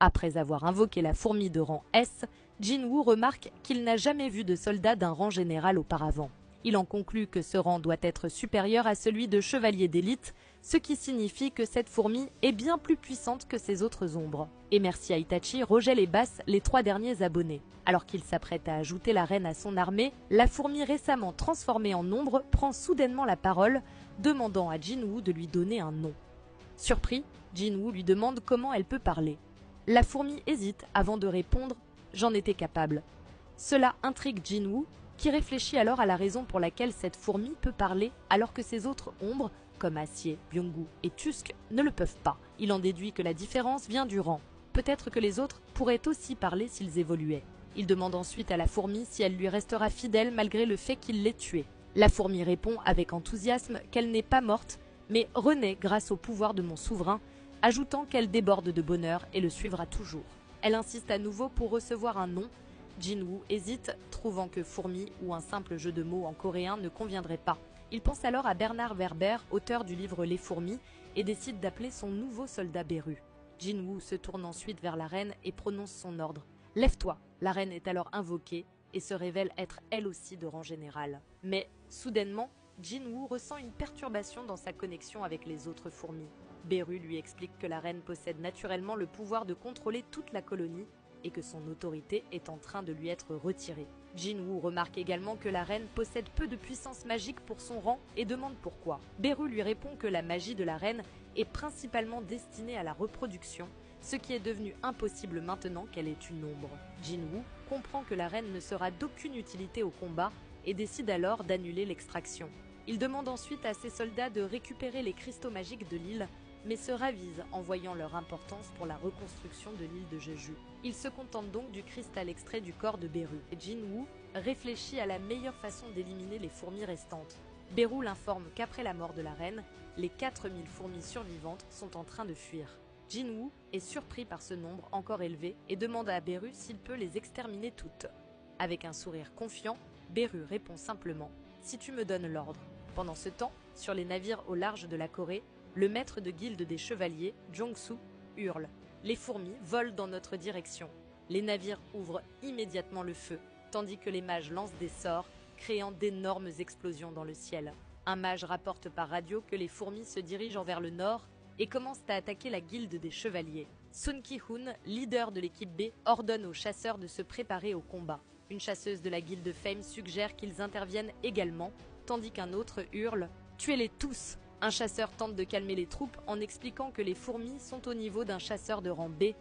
Après avoir invoqué la fourmi de rang S, Jinwoo remarque qu'il n'a jamais vu de soldat d'un rang général auparavant. Il en conclut que ce rang doit être supérieur à celui de chevalier d'élite, ce qui signifie que cette fourmi est bien plus puissante que ses autres ombres. Et merci à Itachi rejette les basses les 3 derniers abonnés. Alors qu'il s'apprête à ajouter la reine à son armée, la fourmi récemment transformée en ombre prend soudainement la parole, demandant à Jinwoo de lui donner un nom. Surpris, Jinwoo lui demande comment elle peut parler. La fourmi hésite avant de répondre « J'en étais capable ». Cela intrigue Jinwoo, qui réfléchit alors à la raison pour laquelle cette fourmi peut parler alors que ses autres ombres, comme Acier, Byung-gu et Tusk, ne le peuvent pas. Il en déduit que la différence vient du rang. Peut-être que les autres pourraient aussi parler s'ils évoluaient. Il demande ensuite à la fourmi si elle lui restera fidèle malgré le fait qu'il l'ait tuée. La fourmi répond avec enthousiasme qu'elle n'est pas morte, mais renaît grâce au pouvoir de mon souverain, ajoutant qu'elle déborde de bonheur et le suivra toujours. Elle insiste à nouveau pour recevoir un nom. Jinwoo hésite, trouvant que fourmi ou un simple jeu de mots en coréen ne conviendrait pas. Il pense alors à Bernard Werber, auteur du livre Les fourmis, et décide d'appeler son nouveau soldat Beru. Jinwoo se tourne ensuite vers la reine et prononce son ordre. « Lève-toi !» La reine est alors invoquée et se révèle être elle aussi de rang général. Mais, soudainement, Jinwoo ressent une perturbation dans sa connexion avec les autres fourmis. Beru lui explique que la reine possède naturellement le pouvoir de contrôler toute la colonie et que son autorité est en train de lui être retirée. Jinwoo remarque également que la reine possède peu de puissance magique pour son rang et demande pourquoi. Beru lui répond que la magie de la reine est principalement destinée à la reproduction, ce qui est devenu impossible maintenant qu'elle est une ombre. Jinwoo comprend que la reine ne sera d'aucune utilité au combat et décide alors d'annuler l'extraction. Il demande ensuite à ses soldats de récupérer les cristaux magiques de l'île, mais se ravise en voyant leur importance pour la reconstruction de l'île de Jeju. Il se contente donc du cristal extrait du corps de Beru. Jinwoo réfléchit à la meilleure façon d'éliminer les fourmis restantes. Beru l'informe qu'après la mort de la reine, les 4000 fourmis survivantes sont en train de fuir. Jinwoo est surpris par ce nombre encore élevé et demande à Beru s'il peut les exterminer toutes. Avec un sourire confiant, Beru répond simplement « Si tu me donnes l'ordre ». Pendant ce temps, sur les navires au large de la Corée, le maître de guilde des chevaliers, Jong-soo, hurle « Les fourmis volent dans notre direction ». Les navires ouvrent immédiatement le feu, tandis que les mages lancent des sorts, créant d'énormes explosions dans le ciel. Un mage rapporte par radio que les fourmis se dirigent vers le nord et commencent à attaquer la guilde des chevaliers. Sun Ki-hoon, leader de l'équipe B, ordonne aux chasseurs de se préparer au combat. Une chasseuse de la guilde Fame suggère qu'ils interviennent également, tandis qu'un autre hurle « Tuez-les tous !» Un chasseur tente de calmer les troupes en expliquant que les fourmis sont au niveau d'un chasseur de rang B